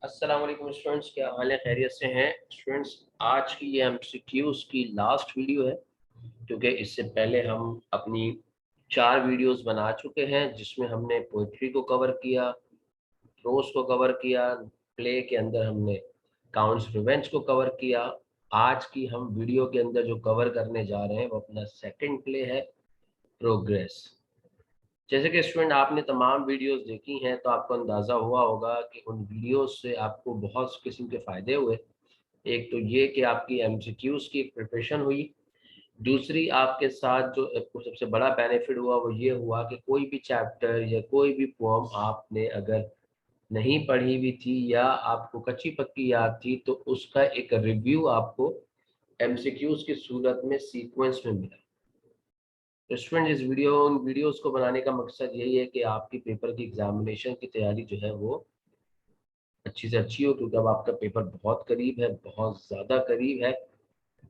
अस्सलाम वालेकुम स्टूडेंट्स, क्या हाल है? खैरियत से हैं स्टूडेंट्स? आज की ये एमसीक्यूज की लास्ट वीडियो है, क्योंकि इससे पहले हम अपनी 4 वीडियोस बना चुके हैं जिसमें हमने पोइट्री को कवर किया, प्रोज को कवर किया, प्ले के अंदर हमने काउंट्स रिवेंज को कवर किया। आज की हम वीडियो के अंदर जो कवर करने जा रहे हैं वो अपना सेकंड प्ले है, प्रोग्रेस। जैसे कि स्टूडेंट आपने तमाम वीडियोस देखी हैं तो आपको अंदाज़ा हुआ होगा कि उन वीडियोस से आपको बहुत किस्म के फ़ायदे हुए। एक तो ये कि आपकी एमसीक्यूज़ की प्रिपरेशन हुई। दूसरी आपके साथ जो आपको सबसे बड़ा बेनिफिट हुआ वो ये हुआ कि कोई भी चैप्टर या कोई भी पोएम आपने अगर नहीं पढ़ी हुई थी या आपको कच्ची पक्की याद थी तो उसका एक रिव्यू आपको एमसीक्यूज़ की सूरत में सीक्वेंस में मिला। तो स्टूडेंट इस वीडियोस को बनाने का मकसद यही है कि आपकी पेपर की एग्जामिनेशन की तैयारी जो है वो अच्छी से अच्छी हो, क्योंकि अब आपका पेपर बहुत करीब है, बहुत ज़्यादा करीब है।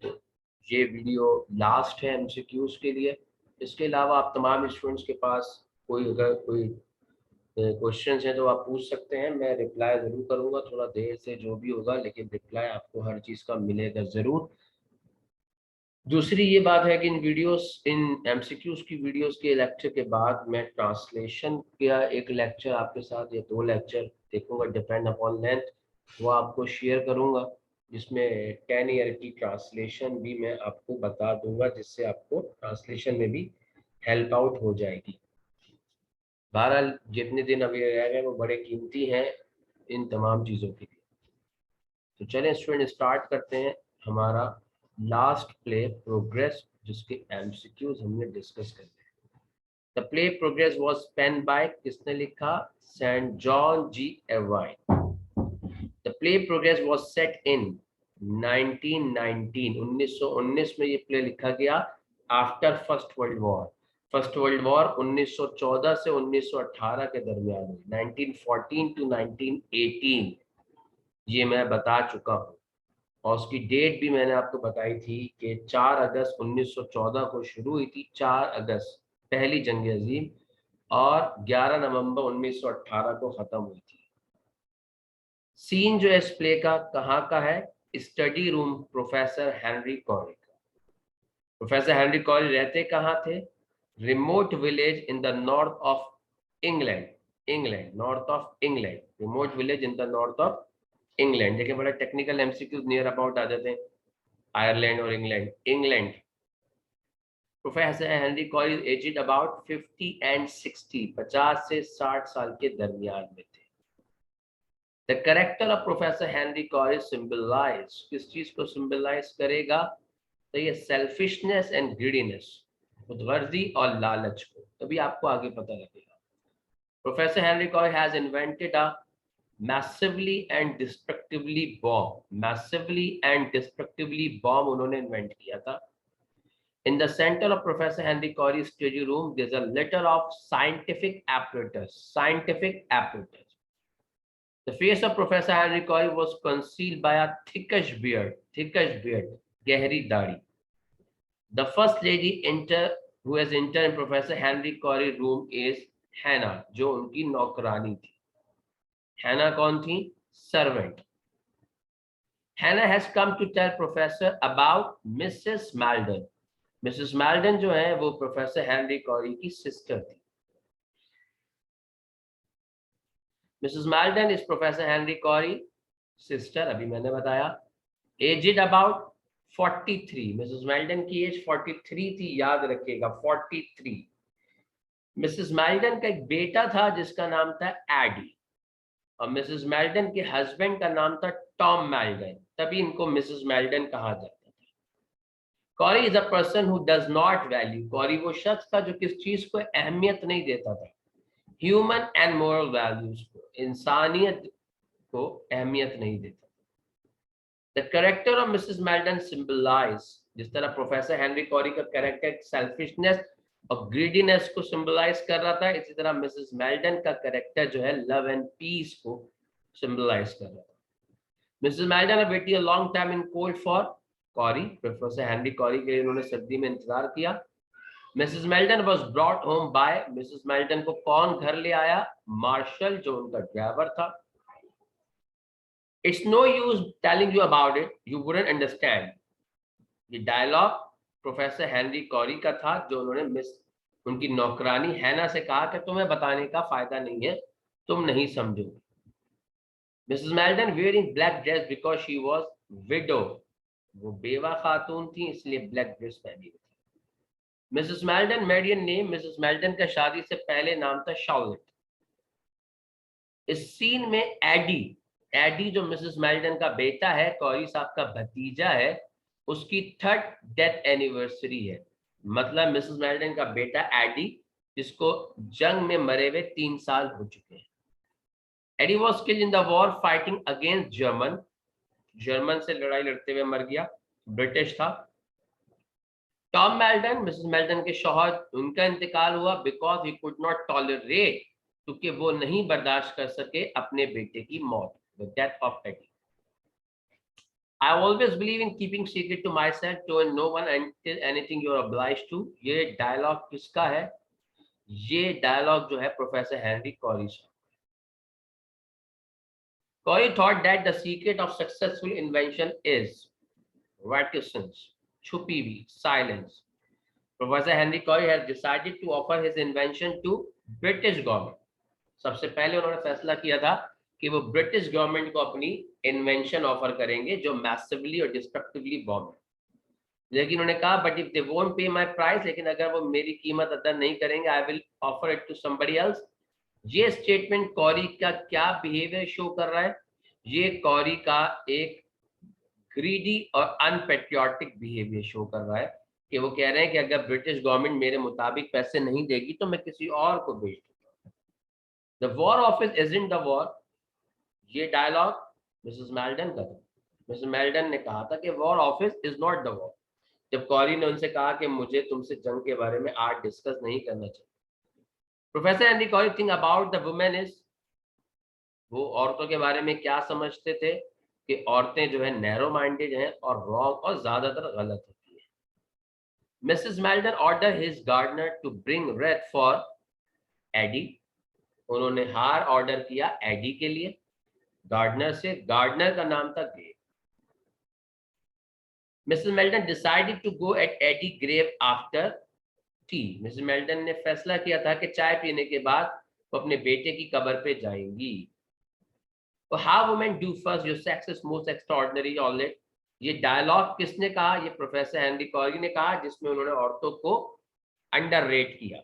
तो ये वीडियो लास्ट है एमसीक्यूज के लिए। इसके अलावा आप तमाम स्टूडेंट्स के पास अगर कोई क्वेश्चंस हैं तो आप पूछ सकते हैं, मैं रिप्लाई ज़रूर करूँगा, थोड़ा देर से जो भी होगा, लेकिन रिप्लाई आपको हर चीज़ का मिलेगा ज़रूर। दूसरी ये बात है कि इन एमसीक्यूज की वीडियोस के लेक्चर के बाद मैं ट्रांसलेशन का एक लेक्चर आपके साथ या 2 लेक्चर देखूंगा, डिपेंड अपॉन लेंथ, वो आपको शेयर करूंगा, जिसमें 10 ईयर की ट्रांसलेशन भी मैं आपको बता दूंगा, जिससे आपको ट्रांसलेशन में भी हेल्प आउट हो जाएगी। बहरहाल जितने दिन अभी रह गए वो बड़े कीमती हैं इन तमाम चीज़ों के लिए। तो चलें स्टूडेंट, स्टार्ट करते हैं हमारा लास्ट प्ले प्रोग्रेस, जिसके एमसीक्यूज हमने डिस्कस कर लिया। The play progress was pen by, किसने लिखा? Saint John G Ervine. The play progress was set in 1919, 1919 में ये प्ले लिखा गया, after first world war. First world war 1914 से 1918 के दरमियान हुई, 1914 टू 1918, ये मैं बता चुका हूँ। और उसकी डेट भी मैंने आपको बताई थी कि 4 अगस्त 1914 को शुरू हुई थी, 4 अगस्त पहली जंग अजीम, और 11 नवंबर 1918 को ख़त्म हुई थी। सीन जो है इस प्ले का कहाँ का है? Study room professor Henry Corrie का। प्रोफेसर हेनरी कॉरी रहते कहाँ थे? Remote village in the north of England. England, north of England, remote village in the north of England. देखिए बड़ा टेक्निकल एमसीक्यूज नियर अबाउट आ जाते हैं, आयरलैंड और England. England. Professor Henry Corrie aged about 50 and 60, 50 से 60 साल के दरमियान में थे। The character of professor Henry Corrie symbolize, किस चीज को सिंबलाइज करेगा? तो ये सेल्फिशनेस एंड ग्रीडीनेस, खुदगर्जी और लालच को, तभी आपको आगे पता लगेगा। Professor Henry Carry has invented a massively and destructively bomb, massively and destructively bomb उन्होंने इन्वेंट किया था। In the center of Professor Henry Corey's study room, there's a litter of scientific apparatus. Scientific apparatus. The face of Professor Henry Corey was concealed by a thickish beard. Thickish beard. गहरी दाढ़ी. The first lady who has entered in Professor Henry Corey room is Hannah, जो उनकी नौकरानी थी. Hannah कौन थी? Servant. Hannah has come to tell Professor about Mrs. Malden. Mrs Malden जो है वो प्रोफेसर हेनरी कॉरी की सिस्टर थी। Mrs Malden is professor Henry Corey sister, अभी मैंने बताया। एजेड अबाउट 43, मिसेस मैल्डन की एज 43 थी, याद रखिएगा 43। मिसेस मैल्डन का एक बेटा था जिसका नाम था एडी, और मिसेस मैल्डन के हस्बैंड का नाम था टॉम मैल्डन, तभी इनको मिसेस मैल्डन कहा जाता था। Carry is a person who does not value, Carry वो शख्स था जो किस चीज को अहमियत नहीं देता था? ह्यूमन एंड मोरल वैल्यूज को, इंसानियत को अहमियत नहीं देता। The character of Mrs Melton symbolise, जिस तरह प्रोफेसर हेनरी कॉरी का कैरेक्टर सेल्फिशनेस और ग्रीडीनेस को सिंबलाइज कर रहा था, इसी तरह मिसेस मेल्टन का कैरेक्टर जो है लव एंड पीस को सिंबलाइज कर रहा था। Mrs Melton waited a long time in cold for Corey, professor Henry Corey के लिए उन्होंने सर्दी में इंतजार किया। Mrs Melton was brought home by, Mrs Melton को कौन घर ले आया? मार्शल, जो उनका ड्राइवर था। It's no use telling you about it, you wouldn't understand. ये डायलॉग प्रोफेसर हेनरी कॉरी का था, जो उन्होंने मिस उनकी नौकरानी हैना से कहा कि तुम्हें बताने का फायदा नहीं है, तुम नहीं समझोगे। Mrs Merton wearing black dress because she was window, वो बेवा खातून थी इसलिए ब्लैक ड्रेस पहनी थी। मिसेस मेल्टन मेडियन नेम, मिसेस मेल्टन का शादी से पहले नाम था शार्लेट। इस सीन में एडी, एडी जो मिसेस मेल्टन का बेटा है, कॉरी साहब का भतीजा है, उसकी 3rd डेथ एनिवर्सरी है। मतलब मिसेस मेल्टन का बेटा एडी, जिसको जंग में मरे हुए 3 साल हो चुके हैं। Eddie was killed in the war fighting against German, German से लड़ाई लड़ते हुए मर गया, ब्रिटिश था। टॉम मेल्टन, मिसेस मेल्टन के शौहर, उनका इंतकाल हुआ because he could not tolerate, क्योंकि वो नहीं बर्दाश्त कर सके अपने बेटे की मौत, the death of Eddie. I always believe in keeping secret to myself, to no one until anything you are obliged to। ये डायलॉग किसका है? ये डायलॉग जो है प्रोफेसर हेनरी कॉरी साहब। Corey thought that the secret of successful invention is reticence, छुपी हुई, silence। Professor Henry Corey has decided to offer his invention to British government। सबसे पहले उन्होंने फैसला किया था कि वो ब्रिटिश गवर्नमेंट को अपनी इन्वेंशन ऑफर करेंगे जो मैसिवली और डिस्ट्रक्टिवली बॉम्ब है। लेकिन उन्होंने कहा but if they won't pay my price, लेकिन अगर वो मेरी कीमत अदा नहीं करेंगे, I will offer it to somebody else. ये स्टेटमेंट कॉरी का क्या बिहेवियर शो कर रहा है? ये कॉरी का एक ग्रीडी और अनपेट्रियोटिक बिहेवियर शो कर रहा है कि वो कह रहे हैं कि अगर ब्रिटिश गवर्नमेंट मेरे मुताबिक पैसे नहीं देगी तो मैं किसी और को भेज दूंगा। The war office isn't the war, ये डायलॉग मिसेस मेल्टन का था। मिसेस मेल्टन ने कहा था कि war office is not the war, जब कॉरी ने उनसे कहा कि मुझे तुमसे जंग के बारे में आज डिस्कस नहीं करना चाहिए। Professor Henry Carry think about the women is, वो औरतों के बारे में क्या समझते थे कि औरतें जो है नैरो माइंडेड हैं और रॉन्ग और ज्यादातर गलत होती है। Mrs Melton order his gardener to bring red for Eddie, उन्होंने हार ऑर्डर किया एडी के लिए गार्डनर से, गार्डनर का नाम था Grave. Mrs Melton decided to go at Eddie Grave after tea, Mrs Melton ने फैसला किया था कि चाय पीने के बाद वो अपने बेटे की कब्र पे जाएंगी। तो how women do first your sex is most extraordinary owlet, ये डायलॉग किसने कहा? ये प्रोफेसर हेनरी कॉरी ने कहा, जिसमें उन्होंने औरतों को अंडररेट किया।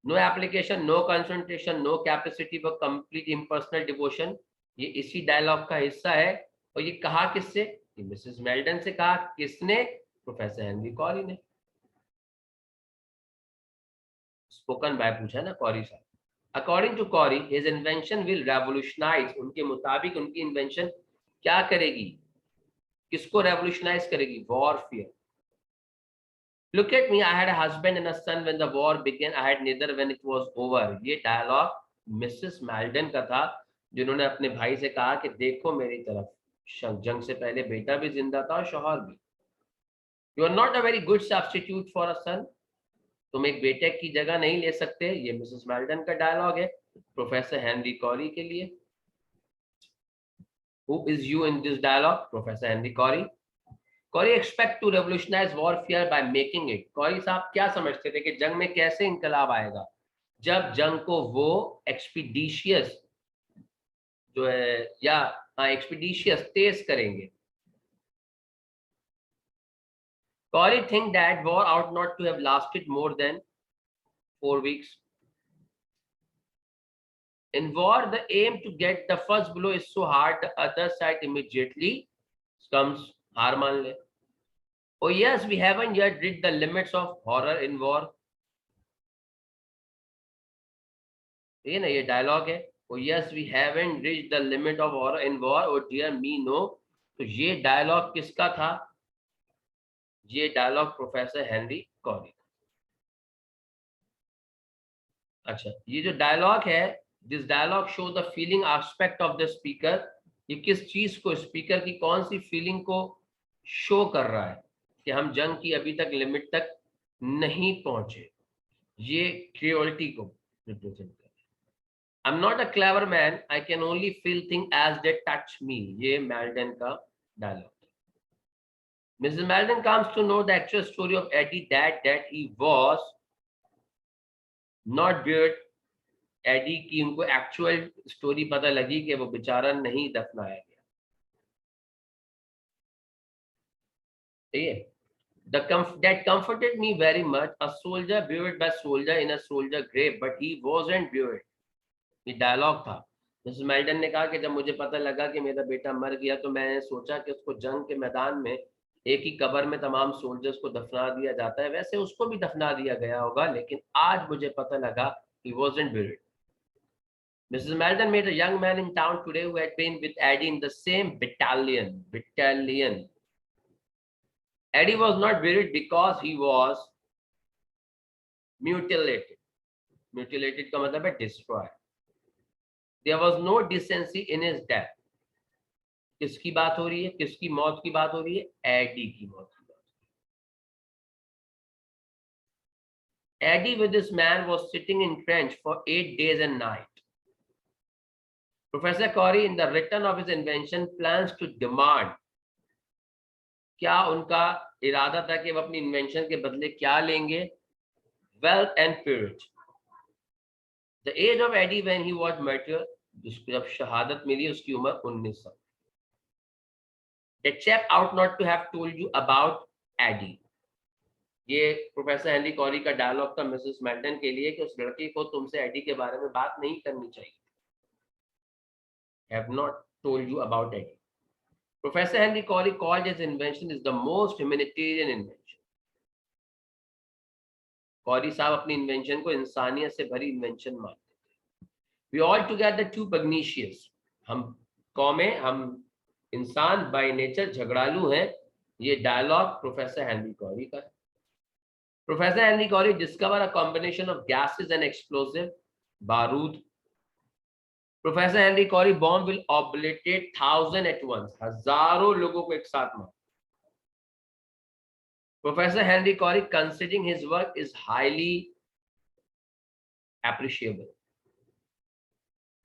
No application, no concentration, no capacity for complete impersonal devotion, ये इसी डायलॉग का हिस्सा है। और ये कहा किससे? ये मिसेस मेल्टन से कहा। किसने? प्रोफेसर हेनरी कॉरी ने। स्पोकन बाय पूछा ना कॉरी साहब। According to Corrie his invention will revolutionise, उनके मुताबिक उनकी इन्वेंशन क्या करेगी? किसको रेवोल्यूशनाइज करेगी? Warfare. Look at me, I had a husband and a son when the war began, I had neither when it was over. ये dialogue Mrs Melton का था, जिन्होंने अपने भाई से कहा कि देखो मेरी तरफ, जंग से पहले बेटा भी जिंदा था और शौहर भी। You are not a very good substitute for a son, तुम एक बेटे की जगह नहीं ले सकते। ये मिसेस मेल्टन का डायलॉग है प्रोफेसर हेनरी कॉरी के लिए। Who is you in this dialogue? Professor Henry Corey. Corey expect to revolutionize warfare by making it। Corey साहब क्या समझते थे कि जंग में कैसे इंकलाब आएगा? जब जंग को वो एक्सपीडिशियस जो है, या एक्सपीडिशियस तेज करेंगे। Corey think that war ought not to have lasted more than 4 weeks। In war, the aim to get the first blow is so hard, the other side immediately comes, हार मान ले। Oh yes, we haven't yet reached the limits of horror in war। ये ना ये dialogue है। Oh yes, we haven't reached the limit of horror in war। Oh dear me no। तो ये dialogue किसका था? ये डायलॉग प्रोफेसर हेनरी कॉरी। अच्छा, ये जो डायलॉग है, this dialogue show the feeling aspect of the speaker. ये किस चीज को, स्पीकर की कौन सी फीलिंग को शो कर रहा है कि हम जंग की अभी तक लिमिट तक नहीं पहुंचे। ये क्रियोलिटी को represent I'm not a clever man, I can only feel things as they touch me. ये मेल्डन का dialogue. Mrs. Meldon comes to know the actual story of Eddie, that he was not buried. Eddie की उनको actual story पता लगी कि वो बेचारा नहीं दफनाया गया. ठीक है. That comforted me very much. A soldier buried by soldier in a soldier grave, but he wasn't buried. ये डायलॉग था. मिसेस मेल्टन ने कहा कि जब मुझे पता लगा कि मेरा बेटा मर गया तो मैंने सोचा कि उसको जंग के मैदान में एक ही कब्र में तमाम सोल्जर्स को दफना दिया जाता है, वैसे उसको भी दफना दिया गया होगा, लेकिन आज मुझे पता लगा he wasn't buried. Mrs. Meldon met a young man in town today who had been with Eddie in the same battalion. Eddie was not buried because he was mutilated. Mutilated का मतलब है destroyed. There was no decency in his death. किसकी बात हो रही है? किसकी मौत की बात हो रही है? एडी की मौत की बात. Eddie with this man was sitting in trench for 8 days and night. Professor Corey, in the return of his invention, plans to demand. क्या उनका इरादा था कि वो अपनी इन्वेंशन के बदले क्या लेंगे? Wealth and purity. The age of Eddie when he was martyred, जिसको जब शहादत मिली उसकी उम्र 19 साल. The chap ought not to have told you about Eddie. ये प्रोफेसर हेनरी कॉरी का डायलॉग था मिसेस मेल्टन के लिए कि उस लड़के को तुमसे एडी के बारे में बात नहीं करनी चाहिए. Have not told you about Eddie. Professor Henry Corey called his invention is the most humanitarian invention. Carry साहब अपनी इन्वेंशन को इंसानियत से भरी इन्वेंशन मानते थे. We all together too pugnacious. हम कौमें, हम इंसान बाय नेचर झगड़ालू हैं. ये डायलॉग प्रोफेसर हेनरी कॉरी का है. Professor Henry Corey discovered a combination of gases and explosive, बारूद. Professor Henry Corey bomb will obliterate 1,000 at once. हजारों लोगों को एक साथ मार. Professor Henry Corey, considering his work, is highly appreciable.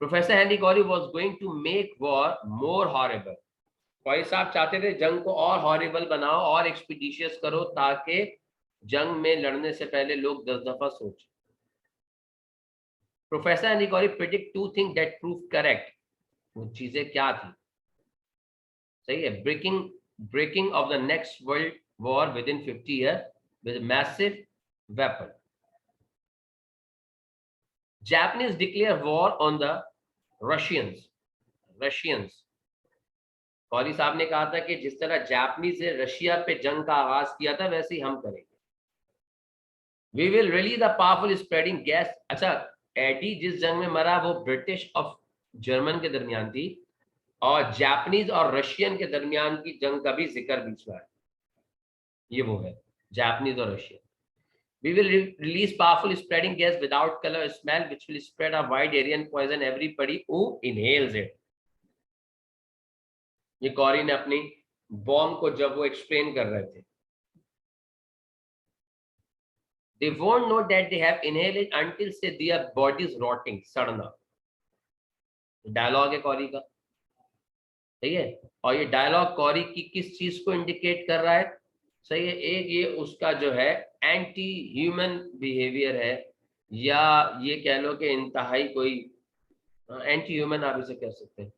Professor Henry Corey was going to make war more horrible. Carry साहब चाहते थे जंग को और हॉरिबल बनाओ और एक्सपीडिशियस करो ताकि जंग में लड़ने से पहले लोग 10 दफा सोचें. Professor Henry Corrie predict 2 things that prove correct. वो चीजें क्या थी? सही है. Breaking of the next world war within 50 years with massive weapon. Japanese declare war on the Russians. Carry साहब ने कहा था कि जिस तरह जापानीज ने रशिया पे जंग का आगाज किया था वैसे ही हम करेंगे. We will release the powerful spreading gas. अच्छा, एडी जिस जंग में मरा वो ब्रिटिश और जर्मन के दरमियान थी और जापानीज और रशियन के दरमियान की जंग का भी जिक्र बीच में है. ये वो है जापानीज और Russian. We will release powerful spreading gas without color or smell which will spread a wide area and poison everybody who inhales it. ये कॉरी ने अपनी बॉम्ब को जब वो एक्सप्लेन कर रहे थे. They won't know that they have inhaled it until say their bodies rotting. सड़ना डायलॉग है कॉरी का. सही है. और ये डायलॉग कॉरी की किस चीज को इंडिकेट कर रहा है? सही है. एक ये उसका जो है एंटी ह्यूमन बिहेवियर है या ये कह लो कि इंतहाई कोई एंटी ह्यूमन आप इसे कह सकते हैं.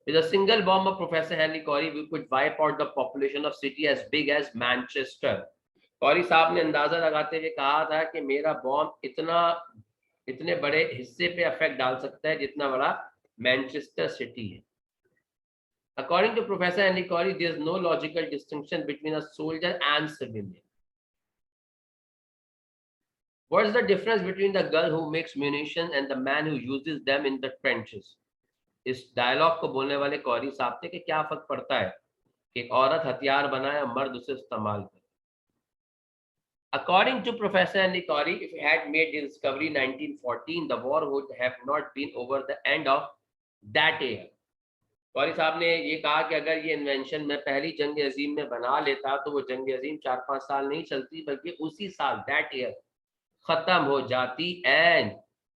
With a single bomb of Professor Henry Corey, we could wipe out the population of city as big as Manchester. Carry साहब ने अंदाजा लगाते हुए कहा था कि मेरा बॉम्ब इतने बड़े हिस्से पे इफेक्ट डाल सकता है जितना बड़ा मैनचेस्टर सिटी है. According to Professor Henry Corey, there is no logical distinction between a soldier and civilian. What is the difference between the girl who makes munitions and the man who uses them in the trenches? इस dialogue को बोलने वाले Carry साहब थे कि क्या फर्क पड़ता है कि एक औरत हथियार बनाए और मर्द उसे इस्तेमाल करे. According to Professor Henry Corey, if he had made his discovery in 1914, the war would have not been over the end of that year. Carry साहब ने ये कहा कि अगर ये इन्वेंशन मैं पहली जंग अजीम में बना लेता तो वो जंग अजीम 4-5 साल नहीं चलती बल्कि उसी साल दैट ईयर खत्म हो जाती. And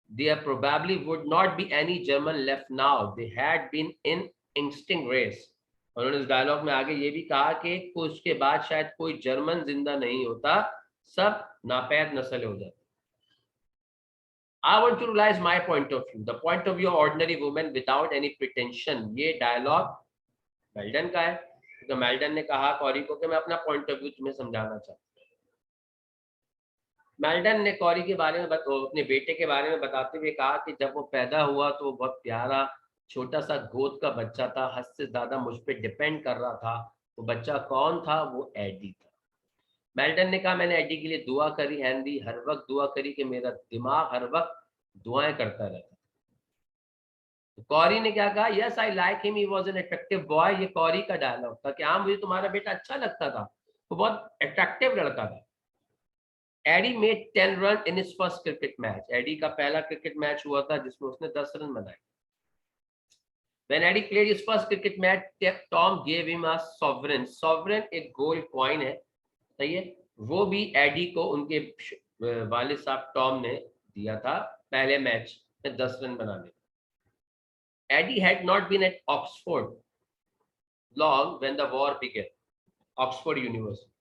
There probably would not be any German left now. They had been in extinct race. उन्होंने इस डायलॉग में आगे ये भी कहा कि उसके बाद शायद कोई जर्मन जिंदा नहीं होता, सब नापैद नस्ल हो जाती. I want to realize my point of view, the point of view of ordinary woman without any pretension. ये डायलॉग मेल्टन का है, तो मेल्टन ने कहा कॉरी को कि मैं अपना पॉइंट ऑफ व्यू तुम्हें समझाना चाहता हूँ. मेल्टन ने कॉरी के बारे में अपने बेटे के बारे में बताते हुए कहा कि जब वो पैदा हुआ तो वो बहुत प्यारा छोटा सा गोद का बच्चा था, हद से ज्यादा मुझ पर डिपेंड कर रहा था. वो बच्चा कौन था? वो एडी था. मेल्टन ने कहा मैंने एडी के लिए दुआ करी, हैंडी हर वक्त दुआ करी कि मेरा दिमाग हर वक्त दुआएं करता रहता. तो कॉरी ने क्या कहा? Yes I like him, he was an attractive boy. ये कॉरी का डायलॉग था कि हाँ मुझे तुम्हारा बेटा अच्छा लगता था, वो बहुत अट्रैक्टिव लड़का था. Eddie made 10 run in his first cricket match. Eddie का पहला क्रिकेट मैच हुआ था जिसमें उसने 10 रन बनाए. When Eddie played his first cricket match, Tom gave him a sovereign. Sovereign एक गोल्ड कॉइन है, सही है. वो भी एडी को उनके वालिद साहब टॉम ने दिया था पहले मैच में 10 रन बनाने. Eddie had not been at Oxford long when the war began. Oxford University.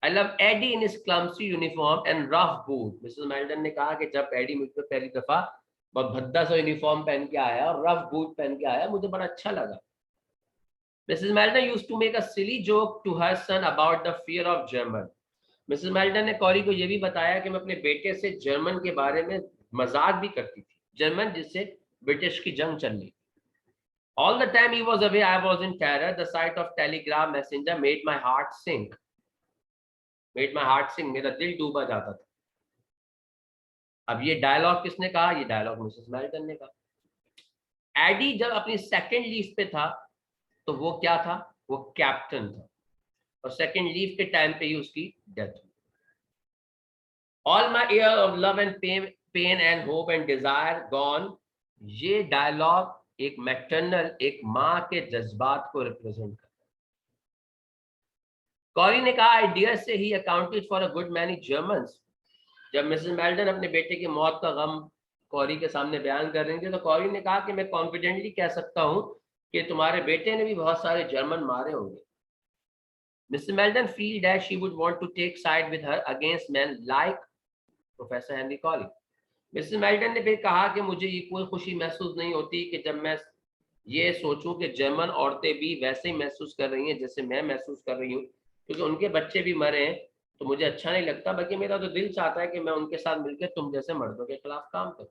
I love Eddie in his clumsy uniform and rough boot. Mrs Melton ने कहा कि जब एडी मुझ पर पहली दफा बहुत भद्दा सा यूनिफॉर्म पहन के आया और रफ बूट पहन के आया, मुझे बड़ा अच्छा लगा. Mrs. Meldon used to make a silly joke to her son about the fear of German. Mrs Melton ने कॉरी को यह भी बताया कि मैं अपने बेटे से जर्मन के बारे में मजाक भी करती थी, जर्मन जिससे ब्रिटिश की जंग चल रही. All the time he was away, I was in terror. The sight of telegram messenger made my heart sink. Made my heart sink. मेरा दिल डूबा जाता था. अब ये डायलॉग किसने कहा? ये डायलॉग मिसेस मेल्टन ने कहा. एडी जब अपनी सेकंड लीव पे था तो वो क्या था? वो कैप्टन था और सेकंड लीव के टाइम पे ही उसकी डेथ हुई. All my year of love and pain and hope and desire gone. ये डायलॉग एक मैटरनल, एक माँ के जज्बात को रिप्रेजेंट करता है. कॉरी ने कहा I dare say he accounted for a good many Germans. जब मिसेस मेल्टन अपने बेटे की मौत का गम कॉरी के सामने बयान कर रही थी तो कॉरी ने कहा कि मैं कॉन्फिडेंटली कह सकता हूं कि तुम्हारे बेटे ने भी बहुत सारे जर्मन मारे होंगे. Mrs Melton feel that she would want to take side with her against man like professor Henry Corey. Mrs Melton ने फिर कहा कि मुझे ये कोई खुशी महसूस नहीं होती कि जब मैं ये सोचूं कि जर्मन औरतें भी वैसे ही महसूस कर रही हैं जैसे मैं महसूस कर रही हूँ, क्योंकि उनके बच्चे भी मरे हैं. तो मुझे अच्छा नहीं लगता, बल्कि मेरा तो दिल चाहता है कि मैं उनके साथ मिलकर तुम जैसे मर्दों के खिलाफ काम करूं.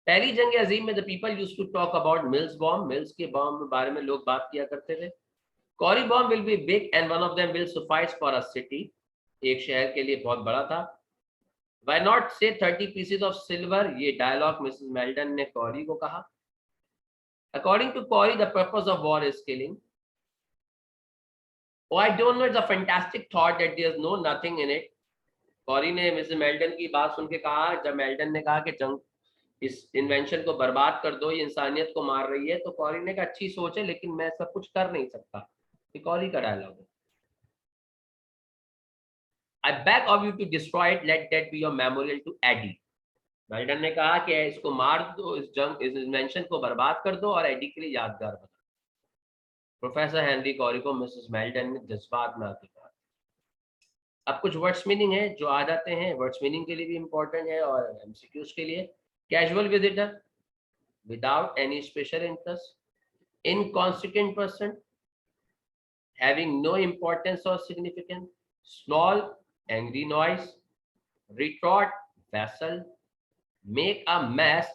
पहली जंग अजीम में the people used to talk about Mills bomb. Mills के बॉम्ब के बारे में लोग बात किया करते थे. Corrie bomb will be big and one of them will suffice for a city. एक शहर के लिए बहुत बड़ा था. Why not say 30 pieces of silver? ये डायलॉग मिसेस मेल्टन ने कॉरी को कहा. According to Corey, the purpose of war is killing. Oh, I don't know. It's a fantastic thought that there's no nothing in it. Carry ने Mrs मेल्टन की बात सुन के कहा, जब मेल्टन ने कहा कि जंग इस इन्वेंशन को बर्बाद कर दो, ये इंसानियत को मार रही है, तो कॉरी ने कहा अच्छी सोच है लेकिन मैं सब कुछ कर नहीं सकता. ये कॉरी का डायलॉग है. I beg of you to destroy it. Let that be your memorial to Eddie. मेल्टन ने कहा कि इसको मार दो, इस इन्वेंशन को बर्बाद कर दो और एडी के लिए यादगार बना. प्रोफेसर हेनरी कॉरी को मिसेस मेल्टन ने जज्बात में आके कहा. अब कुछ वर्ड्स मीनिंग है जो आ जाते हैं, वर्ड्स मीनिंग के लिए भी इंपॉर्टेंट है और एमसीक्यूज के लिए. Casual visitor, without any special interest. Inconsequent person, having no importance और significance. Small angry noise. Retort vessel. Make a mess,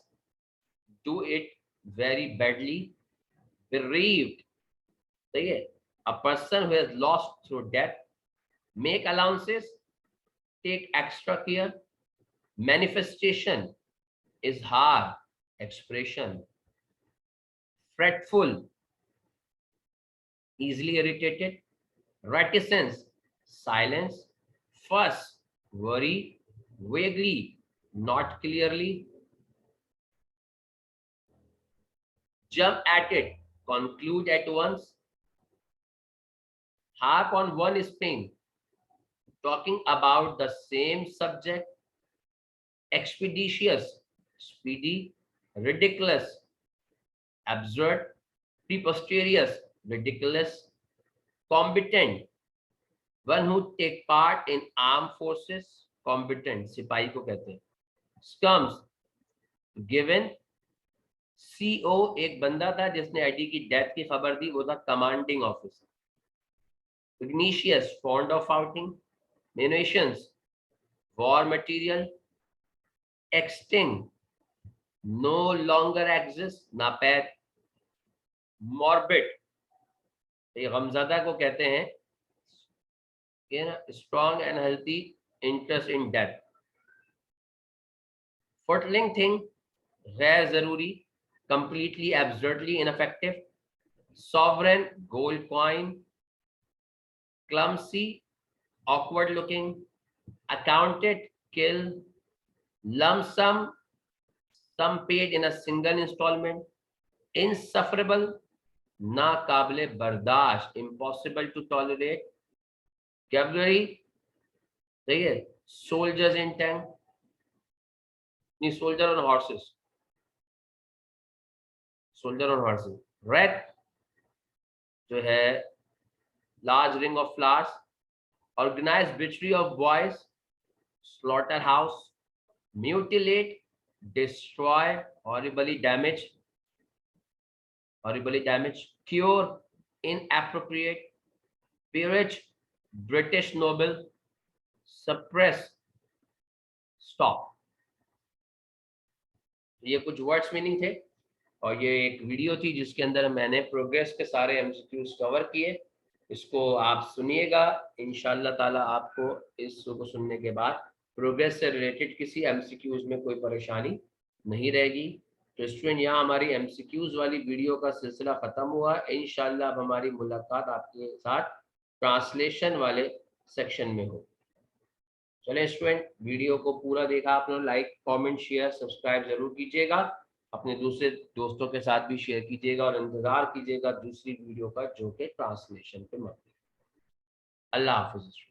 do it very badly. Bereaved, सही है, a person who has lost through death. Make allowances, take extra care. Manifestation is hard expression. Fretful, easily irritated. Reticence, silence. Fuss, worry. Vaguely, not clearly. Jump at it, conclude at once. Harp on one string, talking about the same subject. expeditious, speedy, ridiculous, absurd, preposterous, ridiculous, combatant, one who take part in armed forces, combatant सिपाही को कहते हैं, scums, given, CO एक बंदा था जिसने ID की death की खबर दी, वो था commanding officer, Ignatius, fond of outing, munitions, war material, extinct, no longer exists, नापैद, morbid, ये गमज़दा को कहते हैं, ये ना strong and healthy interest in death, footling thing, गैर जरूरी, completely absurdly ineffective, sovereign, gold coin, clumsy, awkward looking, accounted, kill, lump sum, sum paid in a single installment, insufferable, नाकाबिले बर्दाश्त, impossible to tolerate, cavalry, सही है, soldiers in tank, नहीं soldier on horses, soldier on horses, wreck जो है large ring of flowers, organized butchery of boys, slaughterhouse, mutilate, destroy, horribly damage, cure, inappropriate, peerage, British noble, suppress, stop. ये कुछ words meaning थे और ये एक video थी जिसके अंदर मैंने प्रोग्रेस के सारे एमसीक्यूज कवर किए। इसको आप सुनिएगा, इंशाल्लाह ताला आपको इसको सुनने के बाद प्रोग्रेस से रिलेटेड किसी एमसीक्यूज में कोई परेशानी नहीं रहेगी। तो स्टूडेंट, यहाँ हमारी एमसीक्यूज वाली वीडियो का सिलसिला ख़त्म हुआ। इंशाल्लाह अब हमारी मुलाकात आपके साथ ट्रांसलेशन वाले सेक्शन में हो। चले स्टूडेंट, वीडियो को पूरा देखा आपने, लाइक कमेंट शेयर सब्सक्राइब जरूर कीजिएगा, अपने दूसरे दोस्तों के साथ भी शेयर कीजिएगा और इंतज़ार कीजिएगा दूसरी वीडियो का जो कि ट्रांसलेशन पे मबनी। अल्लाह हाफिज़।